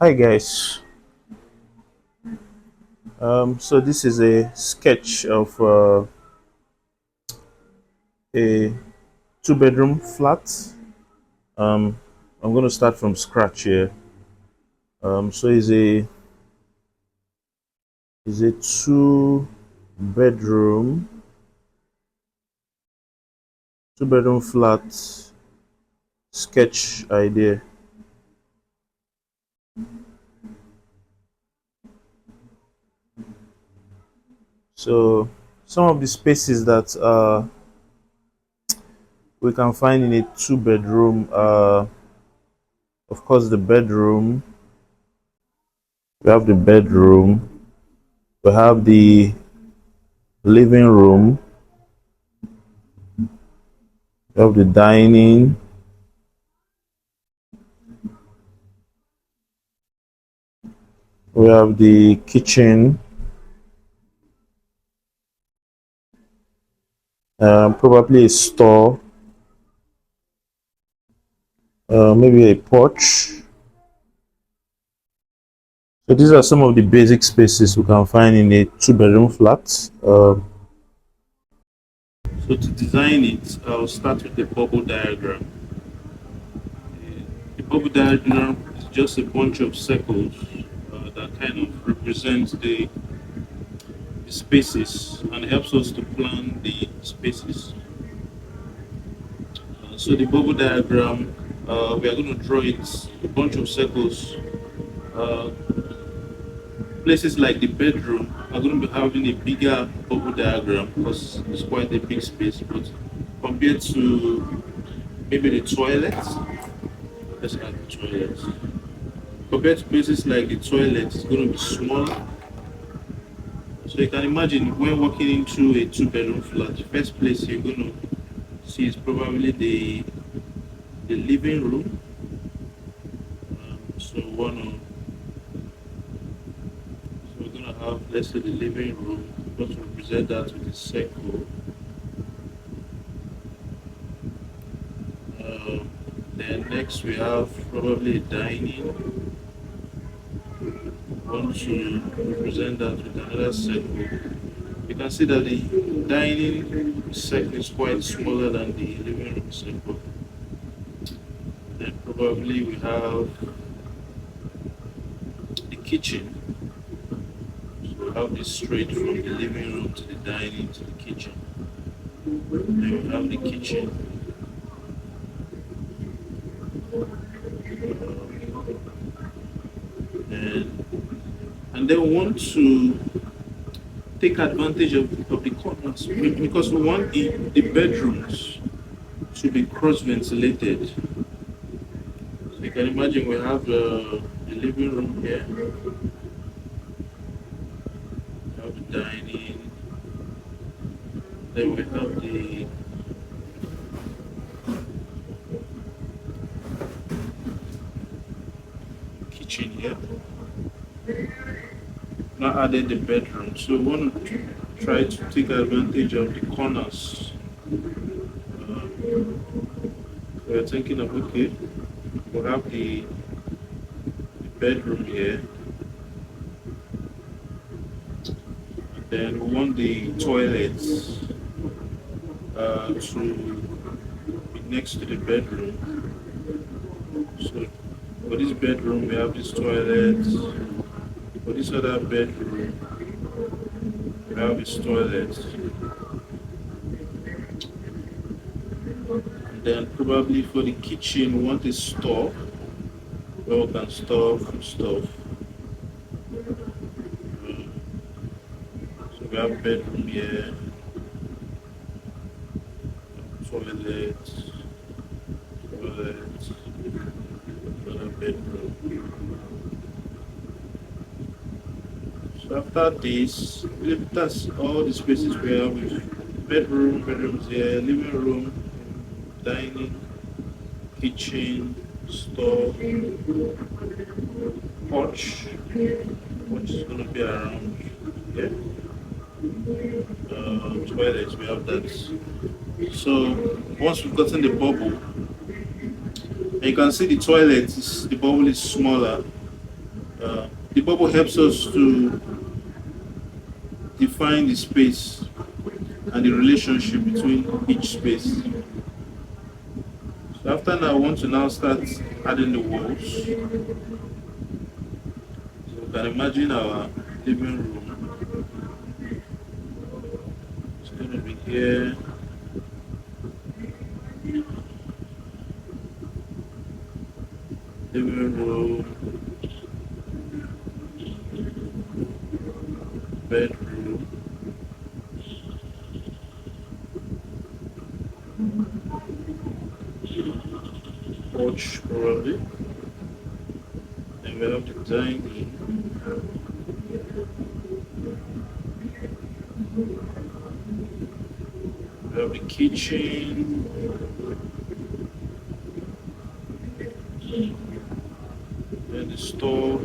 Hi guys. So this is a sketch of a two-bedroom flat. Um, I'm going to start from scratch here. So it's a two bedroom flat sketch idea. So some of the spaces that we can find in a two-bedroom, of course, the bedroom. We have the bedroom. We have the living room. We have the dining. We have the kitchen, probably a store, maybe a porch. So these are some of the basic spaces we can find in a two-bedroom flat. So to design it, I'll start with the bubble diagram. The bubble diagram is just a bunch of circles that kind of represents the spaces and helps us to plan the spaces. So the bubble diagram, we are going to draw it a bunch of circles. Uh, Places like the bedroom are going to be having a bigger bubble diagram because it's quite a big space. But compared to maybe the toilet, let's add the toilet. Compared to places like the toilet, it's going to be smaller. So you can imagine when walking into a two-bedroom flat, the first place you're going to see is probably the living room. So we're gonna have, let's say, the living room. We're going to represent that with a circle. Uh, then next we have probably dining. Want to represent that with another circle. You can see that the dining circle is quite smaller than the living room circle. Then probably we have the kitchen. So we have this straight from the living room to the dining to the kitchen. Then we have the kitchen. And, and then we want to take advantage of the corners because we want the bedrooms to be cross ventilated. So you can imagine we have the living room here, we have the dining, then we have the kitchen here. Now added the bedroom. So we want to try to take advantage of the corners. We're thinking of okay, we'll have the bedroom here. Then we want the toilets to be next to the bedroom. So for this bedroom, we have this toilet. For this other bedroom, we have this toilet. And then probably for the kitchen, we want a stove where we can store food stuff. So we have bedroom here, toilet, toilet, another bedroom. So after this, that's all the spaces we have with bedrooms here, living room, dining, kitchen, store, porch, which is gonna be around here. Toilets, we have that. So once we've gotten the bubble, and you can see the toilet, the bubble is smaller. The bubble helps us to define the space and the relationship between each space. So after now, I want to now start adding the walls. So you can imagine our living room. It's going to be here. Living room, bedroom, porch probably. And we have the dining. We have the kitchen. And the store.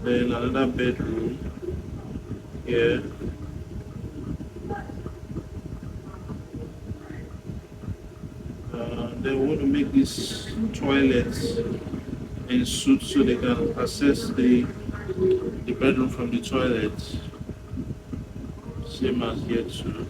Then another bedroom here. Then we want to make this toilets in suit so they can access the bedroom from the toilet. Same as here too.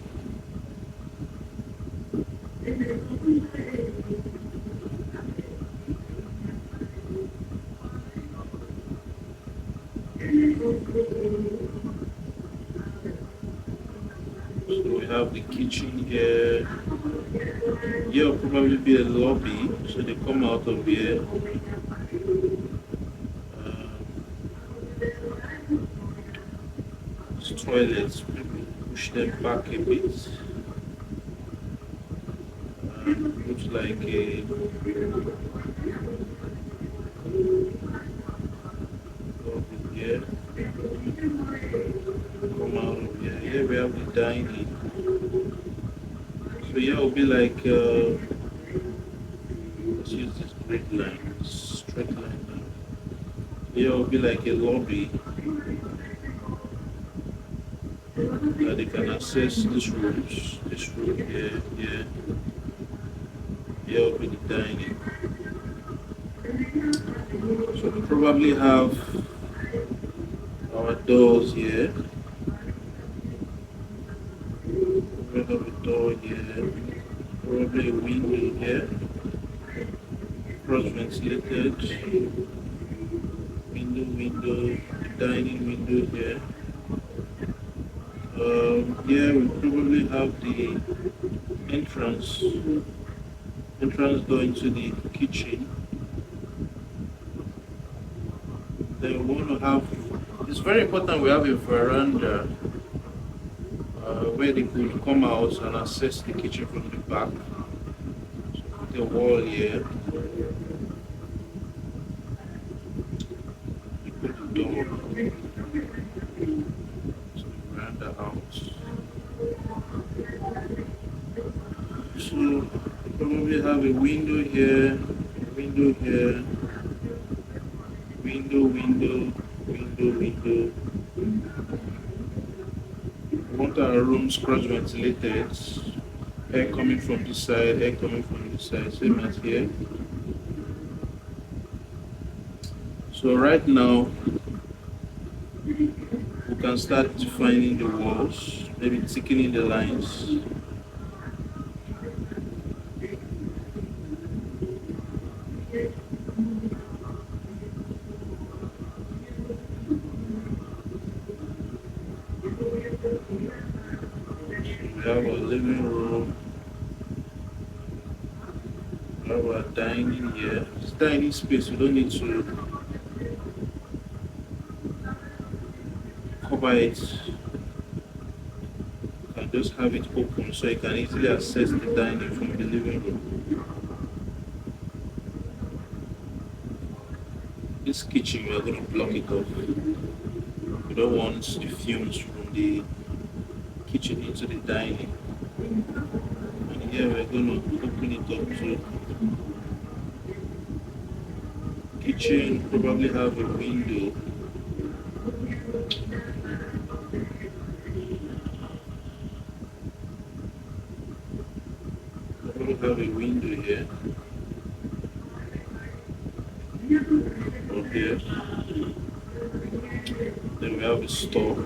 So we have the kitchen here. Here will probably be a lobby, so they come out of here. These toilets, maybe push them back a bit. Looks like a lobby here. Come out of here. Here we have the dining. So here will be like, let's use this straight line, now. Here will be like a lobby that they can access these rooms. This room here, here. Here will be the dining. So we probably have our doors here. We have a door here. Probably a window here. Cross ventilated. Window, dining window here. Here we probably have the entrance door into the kitchen. Then we want to have, it's very important we have a veranda where they could come out and access the kitchen from the back. So put a wall here. You put the door to the veranda out. So probably have a window here, window here, window. We want our rooms cross ventilated. Air coming from this side, air coming from this side, same as here. So right now, we can start defining the walls, maybe thickening the lines. We have our living room. We have our dining here. It's dining space, we don't need to cover it. You can just have it open so you can easily access the dining from the living room. This kitchen, we are going to block it off. We don't want the fumes from the kitchen into the dining. And here we're going to open it up to kitchen, probably have a window. We have a window here. Okay. Then we have a store.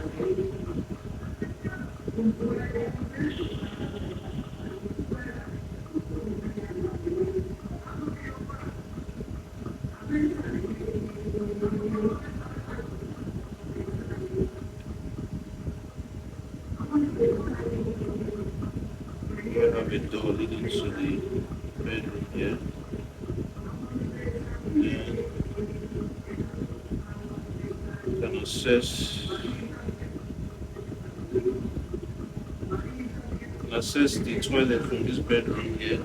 We have a door leading to the bedroom here. And you can access the toilet from this bedroom here.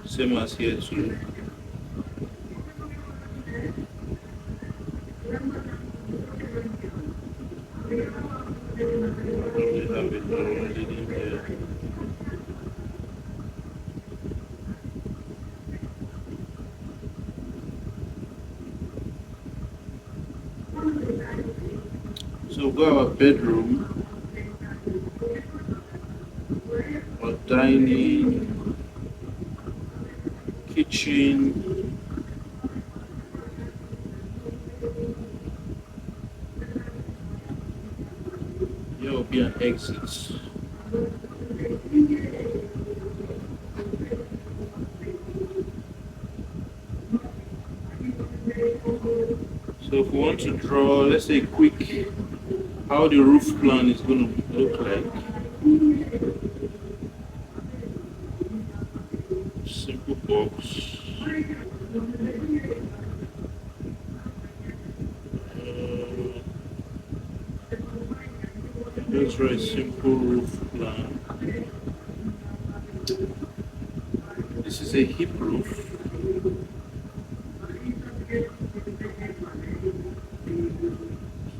Same as here too. We have a door leading here. So we've got our bedroom, our dining, kitchen, here will be an exit. So if we want to draw, let's say quick, how the roof plan is going to look like. Simple box. Let's draw a simple roof plan. This is a hip roof.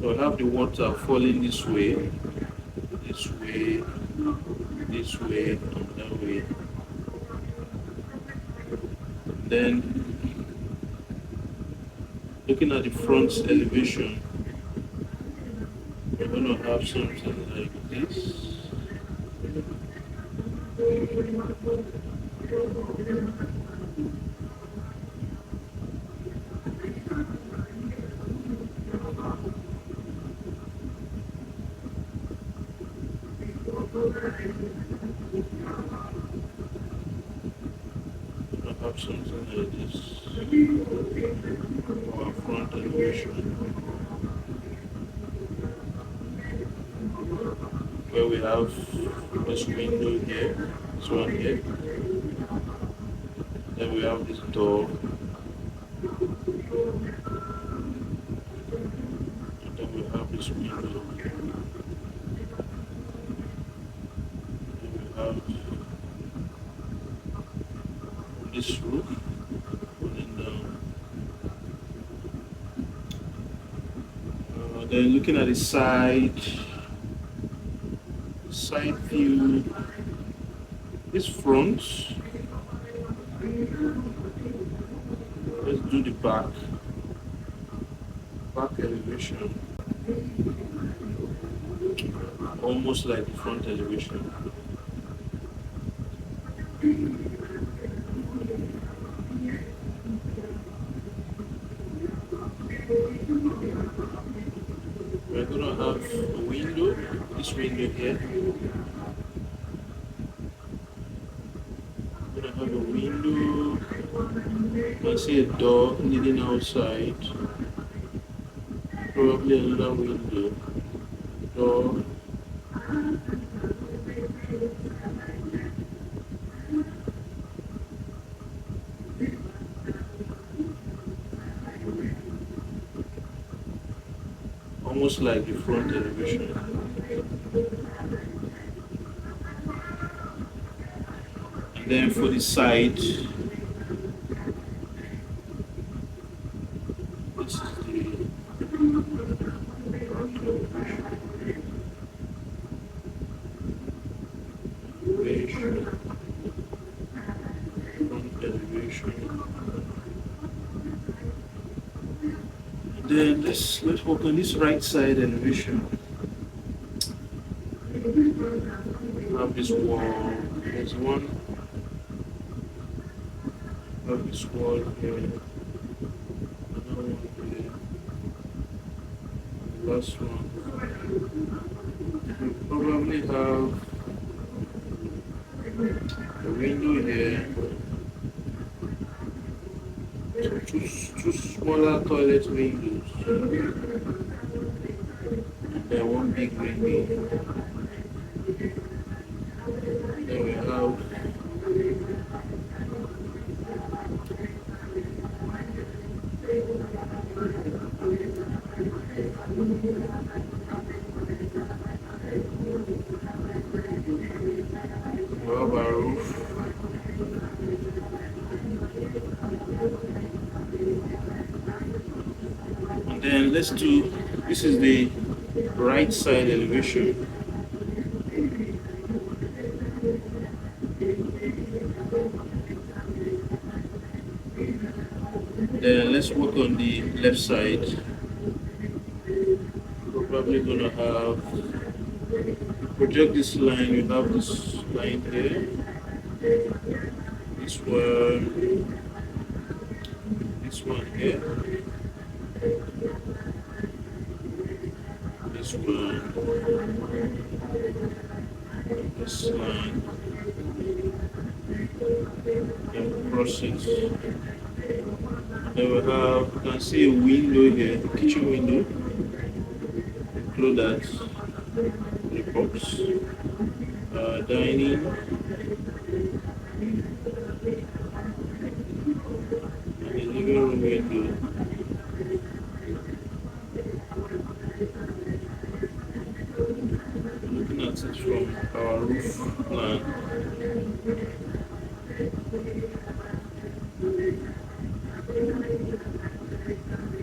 So I have the water falling this way, this way, this way, and that way. Then, looking at the front elevation, we're going to have something like this. Have something like this for our front elevation, where we have this window here, this one here, then we have this door, and then we have this window, then we have this roof pulling down. Then looking at the side view, this front. Let's do the back elevation, almost like the front elevation. We're going to have a window, this window here. We're going to have a window. You can see a door leading outside. Probably another window. Door. Almost like the front elevation. And then for the side, this is the front elevation. Then let's work on this right side elevation. Have this wall. There's one. Have this wall here. Another one here. And the last one. We probably have a window here. So two smaller toilet windows. And then one big window. Then we have our roof. And then let's do, this is the right side elevation. Then let's work on the left side. Probably gonna have, project this line, you have this line here. This one here. This one. This line. And cross it. Then we have, you can see a window here, kitchen window. Include that, the box, dining, and the living room window. Looking at it from our roof plan.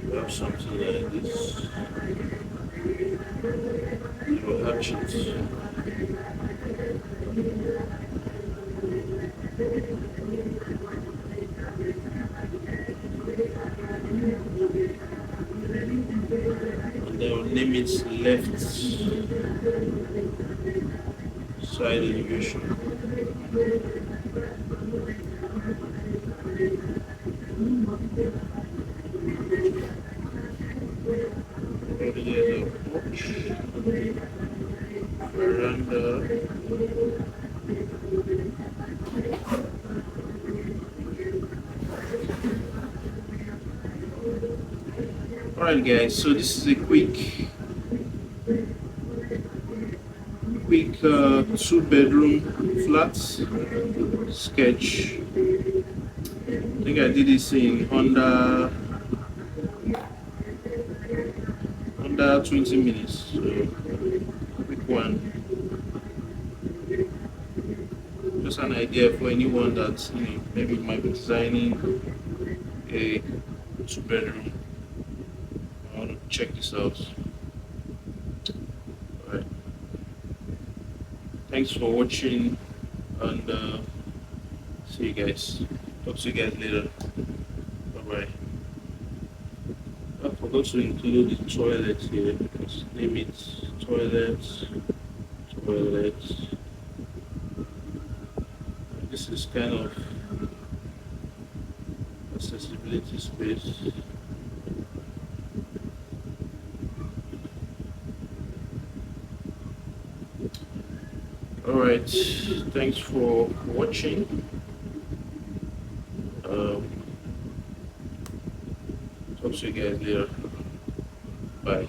We have something like this. Little hatchet. And then we'll name it left side elevation. There's a porch, veranda. Alright guys, so this is a quick 2-bedroom flat sketch. I think I did this in under 20 minutes, so quick one. Just an idea for anyone that maybe might be designing a 2-bedroom. I want to check this out. Alright. Thanks for watching, and see you guys. Talk to you guys later. Bye bye. I forgot to include the toilet here. Let's name it toilet. This is kind of accessibility space. Alright, thanks for watching. Talk to you guys later. Bye.